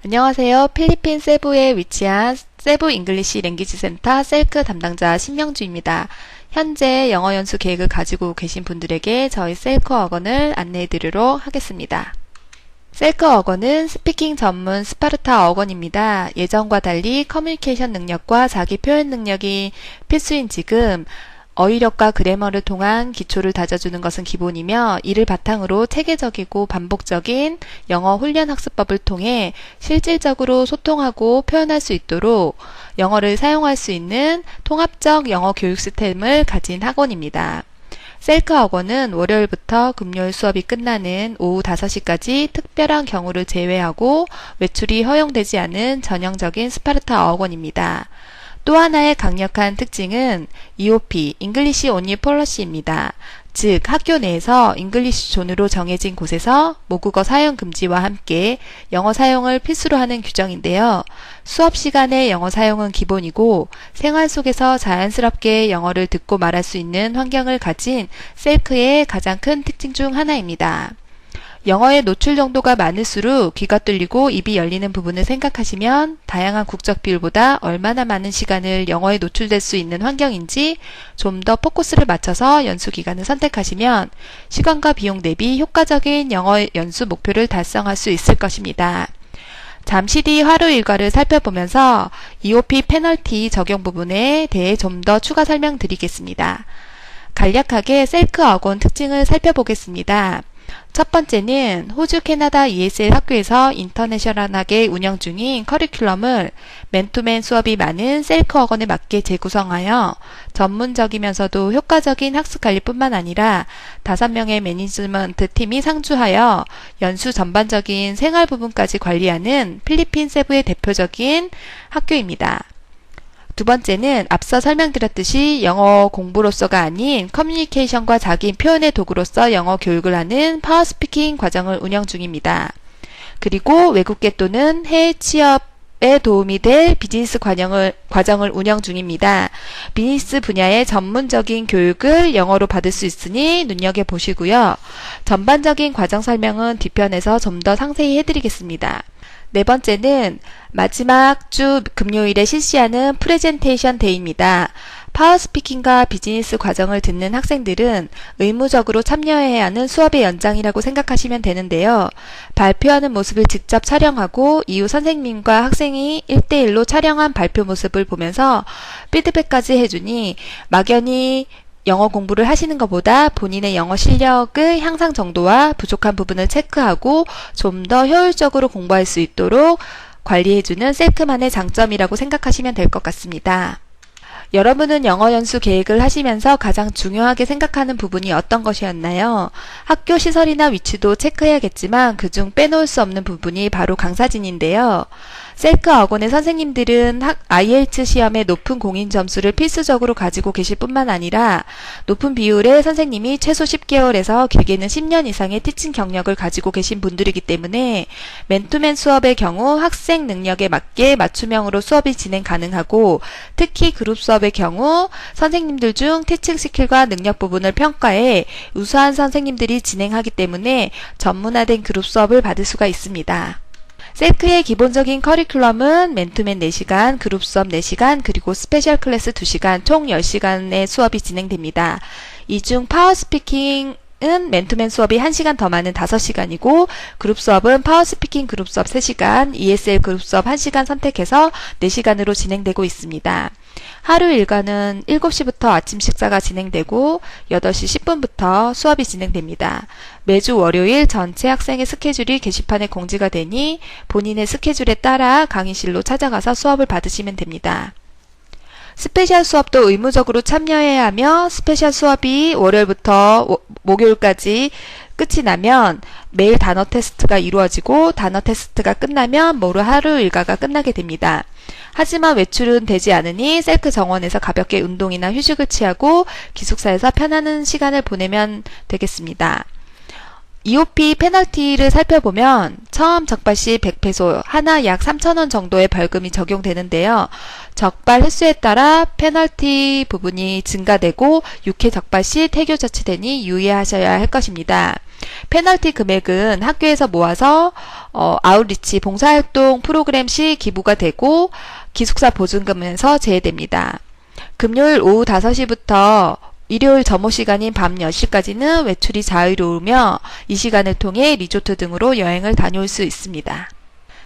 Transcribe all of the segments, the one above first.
안녕하세요. 필리핀 세부에 위치한 세부 잉글리시 랭귀지 센터 셀크 담당자 신명주입니다. 현재 영어 연수 계획을 가지고 계신 분들에게 저희 셀크 어건을 안내해 드리도록 하겠습니다. 셀크 어건은 스피킹 전문 스파르타 어건입니다. 예전과 달리 커뮤니케이션 능력과 자기 표현 능력이 필수인 지금 어휘력과 그래머를 통한 기초를 다져주는 것은 기본이며, 이를 바탕으로 체계적이고 반복적인 영어 훈련 학습법을 통해 실질적으로 소통하고 표현할 수 있도록 영어를 사용할 수 있는 통합적 영어 교육 시스템을 가진 학원입니다. 셀크 학원은 월요일부터 금요일 수업이 끝나는 오후 5시까지 특별한 경우를 제외하고 외출이 허용되지 않은 전형적인 스파르타 학원입니다. 또 하나의 강력한 특징은 EOP, English Only Policy입니다. 즉, 학교 내에서 잉글리시 존으로 정해진 곳에서 모국어 사용 금지와 함께 영어 사용을 필수로 하는 규정인데요. 수업 시간에 영어 사용은 기본이고, 생활 속에서 자연스럽게 영어를 듣고 말할 수 있는 환경을 가진 셀크의 가장 큰 특징 중 하나입니다. 영어의 노출 정도가 많을수록 귀가 뚫리고 입이 열리는 부분을 생각하시면 다양한 국적 비율보다 얼마나 많은 시간을 영어에 노출될 수 있는 환경인지 좀 더 포커스를 맞춰서 연수 기간을 선택하시면 시간과 비용 대비 효과적인 영어 연수 목표를 달성할 수 있을 것입니다. 잠시 뒤 하루 일과를 살펴보면서 EOP 페널티 적용 부분에 대해 좀 더 추가 설명드리겠습니다. 간략하게 셀크 어건 특징을 살펴보겠습니다. 첫 번째는 호주 캐나다 ESL 학교에서 인터내셔널하게 운영 중인 커리큘럼을 맨투맨 수업이 많은 셀크 어건에 맞게 재구성하여 전문적이면서도 효과적인 학습 관리뿐만 아니라 5명의 매니지먼트 팀이 상주하여 연수 전반적인 생활 부분까지 관리하는 필리핀 세부의 대표적인 학교입니다. 두 번째는 앞서 설명드렸듯이 영어 공부로서가 아닌 커뮤니케이션과 자기 표현의 도구로서 영어 교육을 하는 파워 스피킹 과정을 운영 중입니다. 그리고 외국계 또는 해외 취업에 도움이 될 비즈니스 과정을 운영 중입니다. 비즈니스 분야의 전문적인 교육을 영어로 받을 수 있으니 눈여겨보시고요. 전반적인 과정 설명은 뒤편에서 좀 더 상세히 해드리겠습니다. 네 번째는 마지막 주 금요일에 실시하는 프레젠테이션 데이입니다. 파워 스피킹과 비즈니스 과정을 듣는 학생들은 의무적으로 참여해야 하는 수업의 연장이라고 생각하시면 되는데요. 발표하는 모습을 직접 촬영하고 이후 선생님과 학생이 1대1로 촬영한 발표 모습을 보면서 피드백까지 해주니 막연히 영어 공부를 하시는 것보다 본인의 영어 실력의 향상 정도와 부족한 부분을 체크하고 좀 더 효율적으로 공부할 수 있도록 관리해주는 셀크만의 장점이라고 생각하시면 될 것 같습니다. 여러분은 영어 연수 계획을 하시면서 가장 중요하게 생각하는 부분이 어떤 것이었나요? 학교 시설이나 위치도 체크해야겠지만 그중 빼놓을 수 없는 부분이 바로 강사진인데요. 셀크 어건의 선생님들은 IELTS 시험의 높은 공인 점수를 필수적으로 가지고 계실 뿐만 아니라 높은 비율의 선생님이 최소 10개월에서 길게는 10년 이상의 티칭 경력을 가지고 계신 분들이기 때문에 맨투맨 수업의 경우 학생 능력에 맞게 맞춤형으로 수업이 진행 가능하고, 특히 그룹 수업의 경우 선생님들 중 티칭 스킬과 능력 부분을 평가해 우수한 선생님들이 진행하기 때문에 전문화된 그룹 수업을 받을 수가 있습니다. 셀크의 기본적인 커리큘럼은 맨투맨 4시간, 그룹 수업 4시간, 그리고 스페셜 클래스 2시간, 총 10시간의 수업이 진행됩니다. 이 중 파워 스피킹은 맨투맨 수업이 1시간 더 많은 5시간이고, 그룹 수업은 파워 스피킹 그룹 수업 3시간, ESL 그룹 수업 1시간 선택해서 4시간으로 진행되고 있습니다. 하루 일과는 7시부터 아침 식사가 진행되고 8시 10분부터 수업이 진행됩니다. 매주 월요일 전체 학생의 스케줄이 게시판에 공지가 되니 본인의 스케줄에 따라 강의실로 찾아가서 수업을 받으시면 됩니다. 스페셜 수업도 의무적으로 참여해야 하며, 스페셜 수업이 월요일부터 목요일까지 끝이 나면 매일 단어 테스트가 이루어지고, 단어 테스트가 끝나면 모두 하루 일과가 끝나게 됩니다. 하지만 외출은 되지 않으니 셀크 정원에서 가볍게 운동이나 휴식을 취하고 기숙사에서 편안한 시간을 보내면 되겠습니다. EOP 페널티를 살펴보면 처음 적발 시 100페소, 하나 약 3,000원 정도의 벌금이 적용되는데요. 적발 횟수에 따라 페널티 부분이 증가되고 6회 적발 시 태교 조치되니 유의하셔야 할 것입니다. 페널티 금액은 학교에서 모아서 아웃리치 봉사활동 프로그램 시 기부가 되고 기숙사 보증금에서 제외됩니다. 금요일 오후 5시부터 일요일 점호 시간인 밤 10시까지는 외출이 자유로우며 이 시간을 통해 리조트 등으로 여행을 다녀올 수 있습니다.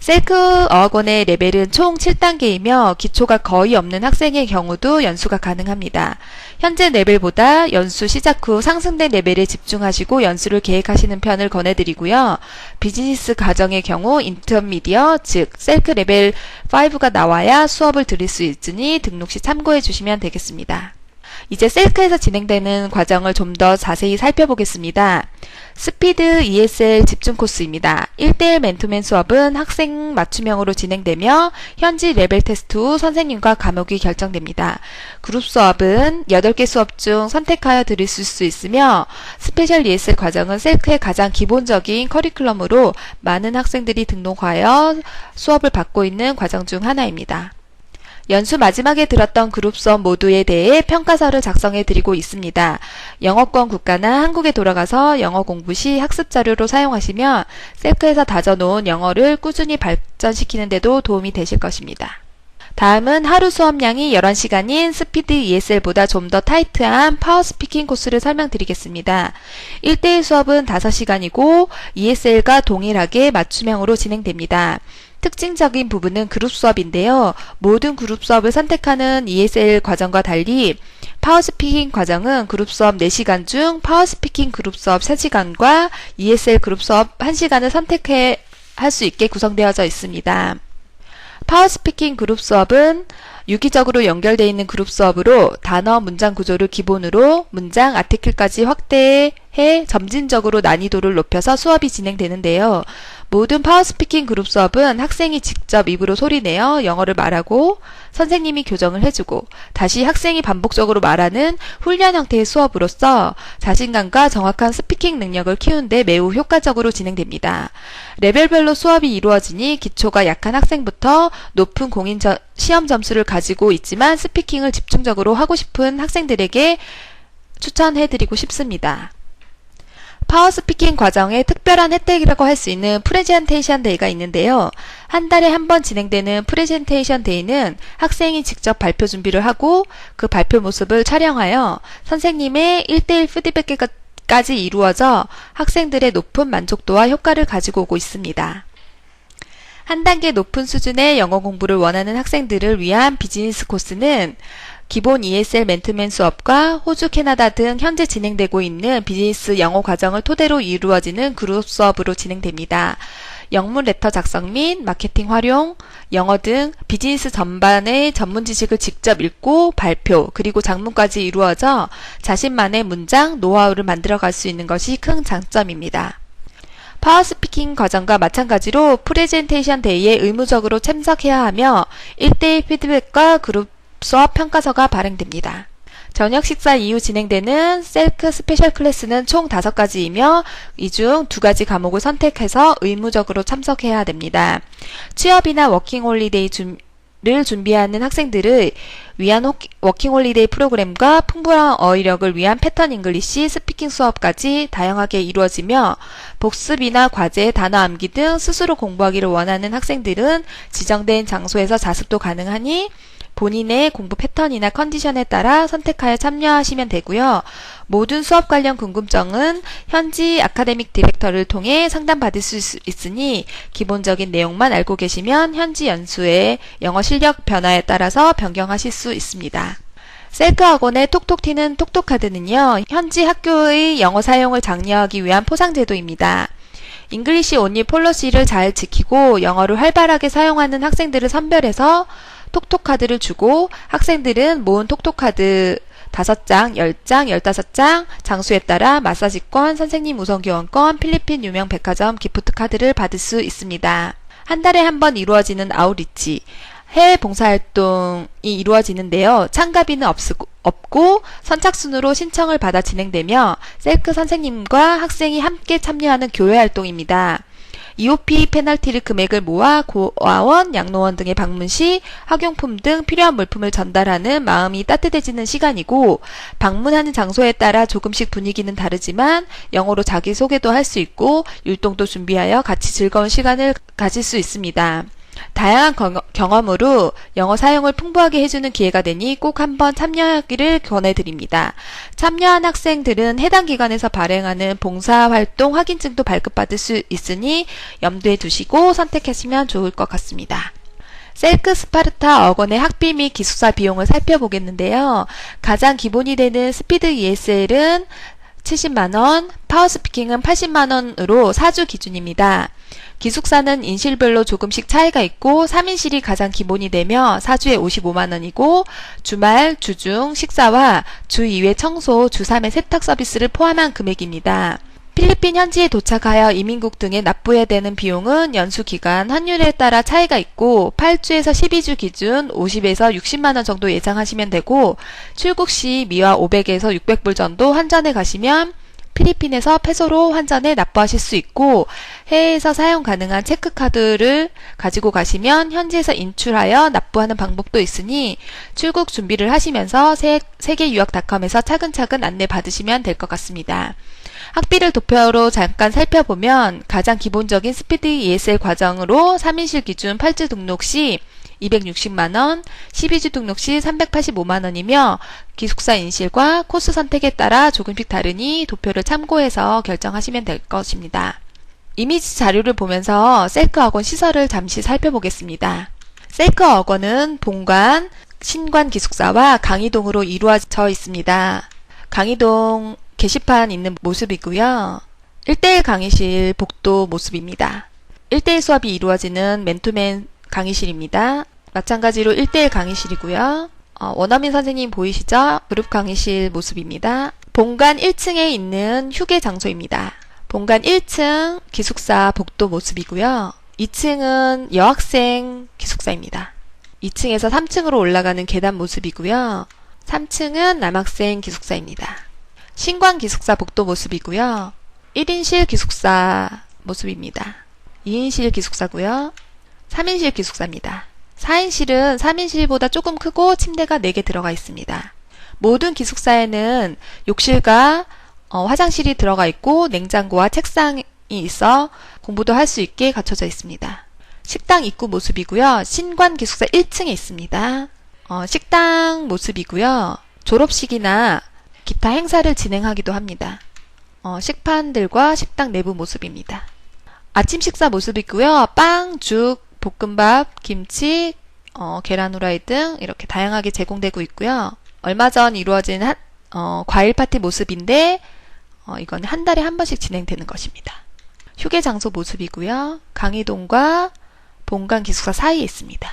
셀크 어학원의 레벨은 총 7단계이며 기초가 거의 없는 학생의 경우도 연수가 가능합니다. 현재 레벨보다 연수 시작 후 상승된 레벨에 집중하시고 연수를 계획하시는 편을 권해드리고요. 비즈니스 과정의 경우 인터미디어, 즉 셀크 레벨 5가 나와야 수업을 들을 수 있으니 등록 시 참고해 주시면 되겠습니다. 이제 셀크에서 진행되는 과정을 좀 더 자세히 살펴보겠습니다. 스피드 ESL 집중 코스입니다. 1대1 맨투맨 수업은 학생 맞춤형으로 진행되며 현지 레벨 테스트 후 선생님과 과목이 결정됩니다. 그룹 수업은 8개 수업 중 선택하여 들을 수 있으며 스페셜 ESL 과정은 셀크의 가장 기본적인 커리큘럼으로 많은 학생들이 등록하여 수업을 받고 있는 과정 중 하나입니다. 연수 마지막에 들었던 그룹 수업 모두에 대해 평가서를 작성해 드리고 있습니다. 영어권 국가나 한국에 돌아가서 영어 공부 시 학습 자료로 사용하시면 셀크에서 다져놓은 영어를 꾸준히 발전시키는 데도 도움이 되실 것입니다. 다음은 하루 수업량이 11시간인 스피드 ESL보다 좀 더 타이트한 파워 스피킹 코스를 설명드리겠습니다. 1대1 수업은 5시간이고 ESL과 동일하게 맞춤형으로 진행됩니다. 특징적인 부분은 그룹 수업인데요. 모든 그룹 수업을 선택하는 ESL 과정과 달리 파워 스피킹 과정은 그룹 수업 4시간 중 파워 스피킹 그룹 수업 3시간과 ESL 그룹 수업 1시간을 선택할 수 있게 구성되어져 있습니다. 파워 스피킹 그룹 수업은 유기적으로 연결되어 있는 그룹 수업으로 단어, 문장 구조를 기본으로 문장, 아티클까지 확대해 점진적으로 난이도를 높여서 수업이 진행되는데요. 모든 파워 스피킹 그룹 수업은 학생이 직접 입으로 소리내어 영어를 말하고 선생님이 교정을 해주고 다시 학생이 반복적으로 말하는 훈련 형태의 수업으로서 자신감과 정확한 스피킹 능력을 키우는 데 매우 효과적으로 진행됩니다. 레벨별로 수업이 이루어지니 기초가 약한 학생부터 높은 공인 시험 점수를 가지고 있지만 스피킹을 집중적으로 하고 싶은 학생들에게 추천해드리고 싶습니다. 파워 스피킹 과정의 특별한 혜택이라고 할 수 있는 프레젠테이션 데이가 있는데요. 한 달에 한 번 진행되는 프레젠테이션 데이는 학생이 직접 발표 준비를 하고 그 발표 모습을 촬영하여 선생님의 1대1 피드백까지 이루어져 학생들의 높은 만족도와 효과를 가지고 오고 있습니다. 한 단계 높은 수준의 영어 공부를 원하는 학생들을 위한 비즈니스 코스는 기본 ESL 맨투맨 수업과 호주, 캐나다 등 현재 진행되고 있는 비즈니스 영어 과정을 토대로 이루어지는 그룹 수업으로 진행됩니다. 영문 레터 작성 및 마케팅 활용, 영어 등 비즈니스 전반의 전문 지식을 직접 읽고 발표, 그리고 작문까지 이루어져 자신만의 문장, 노하우를 만들어갈 수 있는 것이 큰 장점입니다. 파워 스피킹 과정과 마찬가지로 프레젠테이션 데이에 의무적으로 참석해야 하며 1대1 피드백과 그룹 수업 평가서가 발행됩니다. 저녁 식사 이후 진행되는 셀크 스페셜 클래스는 총 5가지이며 이 중 2가지 과목을 선택해서 의무적으로 참석해야 됩니다. 취업이나 워킹홀리데이를 준비하는 학생들을 위한 워킹홀리데이 프로그램과 풍부한 어휘력을 위한 패턴 잉글리시 스피킹 수업까지 다양하게 이루어지며 복습이나 과제, 단어 암기 등 스스로 공부하기를 원하는 학생들은 지정된 장소에서 자습도 가능하니 본인의 공부 패턴이나 컨디션에 따라 선택하여 참여하시면 되고요. 모든 수업 관련 궁금증은 현지 아카데믹 디렉터를 통해 상담받을 수 있으니 기본적인 내용만 알고 계시면 현지 연수의 영어 실력 변화에 따라서 변경하실 수 있습니다. 셀크 학원의 톡톡 튀는 톡톡카드는요. 현지 학교의 영어 사용을 장려하기 위한 포상제도입니다. 잉글리시 온리 폴리시를 잘 지키고 영어를 활발하게 사용하는 학생들을 선별해서 톡톡카드를 주고 학생들은 모은 톡톡카드 5장, 10장, 15장, 장소에 따라 마사지권, 선생님 우선교환권, 필리핀 유명 백화점 기프트 카드를 받을 수 있습니다. 한 달에 한 번 이루어지는 아웃리치, 해외 봉사활동이 이루어지는데요. 참가비는 없고 선착순으로 신청을 받아 진행되며 셀크 선생님과 학생이 함께 참여하는 교회활동입니다. EOP 페널티를 금액을 모아 고아원, 양로원 등에 방문 시 학용품 등 필요한 물품을 전달하는 마음이 따뜻해지는 시간이고 방문하는 장소에 따라 조금씩 분위기는 다르지만 영어로 자기소개도 할 수 있고 율동도 준비하여 같이 즐거운 시간을 가질 수 있습니다. 다양한 경험으로 영어 사용을 풍부하게 해주는 기회가 되니 꼭 한번 참여하기를 권해드립니다. 참여한 학생들은 해당 기관에서 발행하는 봉사활동 확인증도 발급받을 수 있으니 염두에 두시고 선택하시면 좋을 것 같습니다. 셀크 스파르타 어건의 학비 및 기숙사 비용을 살펴보겠는데요. 가장 기본이 되는 스피드 ESL은 70만원, 파워스피킹은 80만원으로 4주 기준입니다. 기숙사는 인실별로 조금씩 차이가 있고 3인실이 가장 기본이 되며 4주에 55만원이고 주말, 주중, 식사와 주 2회 청소, 주 3회 세탁 서비스를 포함한 금액입니다. 필리핀 현지에 도착하여 이민국 등에 납부해야 되는 비용은 연수기간, 환율에 따라 차이가 있고 8주에서 12주 기준 50에서 60만원 정도 예상하시면 되고 출국 시 미화 500에서 600불 정도 환전해 가시면 필리핀에서 페소로 환전해 납부하실 수 있고 해외에서 사용 가능한 체크카드를 가지고 가시면 현지에서 인출하여 납부하는 방법도 있으니 출국 준비를 하시면서 세계유학닷컴에서 차근차근 안내 받으시면 될 것 같습니다. 학비를 도표로 잠깐 살펴보면 가장 기본적인 스피드 ESL 과정으로 3인실 기준 8주 등록 시 260만원, 12주 등록 시 385만원이며 기숙사 인실과 코스 선택에 따라 조금씩 다르니 도표를 참고해서 결정하시면 될 것입니다. 이미지 자료를 보면서 셀크 어건 시설을 잠시 살펴보겠습니다. 셀크 어건은 본관, 신관 기숙사와 강의동으로 이루어져 있습니다. 강의동 게시판 있는 모습이고요. 1대1 강의실 복도 모습입니다. 1대1 수업이 이루어지는 맨투맨 강의실입니다. 마찬가지로 1대1 강의실이고요. 원어민 선생님 보이시죠? 그룹 강의실 모습입니다. 본관 1층에 있는 휴게 장소입니다. 본관 1층 기숙사 복도 모습이고요. 2층은 여학생 기숙사입니다. 2층에서 3층으로 올라가는 계단 모습이고요. 3층은 남학생 기숙사입니다. 신관 기숙사 복도 모습이고요. 1인실 기숙사 모습입니다. 2인실 기숙사고요. 3인실 기숙사입니다. 4인실은 3인실보다 조금 크고 침대가 4개 들어가 있습니다. 모든 기숙사에는 욕실과 화장실이 들어가 있고 냉장고와 책상이 있어 공부도 할 수 있게 갖춰져 있습니다. 식당 입구 모습이고요. 신관 기숙사 1층에 있습니다. 식당 모습이고요. 졸업식이나 기타 행사를 진행하기도 합니다. 식판들과 식당 내부 모습입니다. 아침 식사 모습이고요. 빵, 죽, 볶음밥, 김치, 계란 후라이 등 이렇게 다양하게 제공되고 있고요. 얼마 전 이루어진 과일 파티 모습인데 이건 한 달에 한 번씩 진행되는 것입니다. 휴게 장소 모습이고요. 강의동과 본관 기숙사 사이에 있습니다.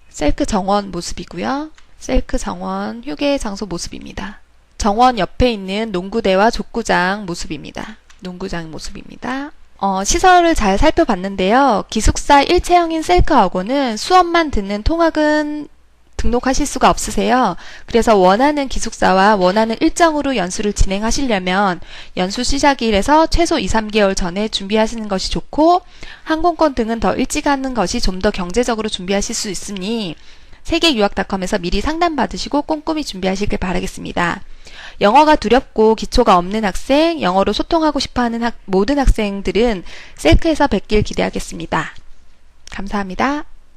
셀크 정원 모습이고요. 셀크 정원 휴게 장소 모습입니다. 정원 옆에 있는 농구대와 족구장 모습입니다. 농구장 모습입니다. 시설을 잘 살펴봤는데요. 기숙사 일체형인 셀크 어고는 수업만 듣는 통학은 등록하실 수가 없으세요. 그래서 원하는 기숙사와 원하는 일정으로 연수를 진행하시려면 연수 시작일에서 최소 2-3개월 전에 준비하시는 것이 좋고 항공권 등은 더 일찍 하는 것이 좀 더 경제적으로 준비하실 수 있으니 세계유학닷컴에서 미리 상담받으시고 꼼꼼히 준비하시길 바라겠습니다. 영어가 두렵고 기초가 없는 학생, 영어로 소통하고 싶어하는 모든 학생들은 셀크에서 뵙길 기대하겠습니다. 감사합니다.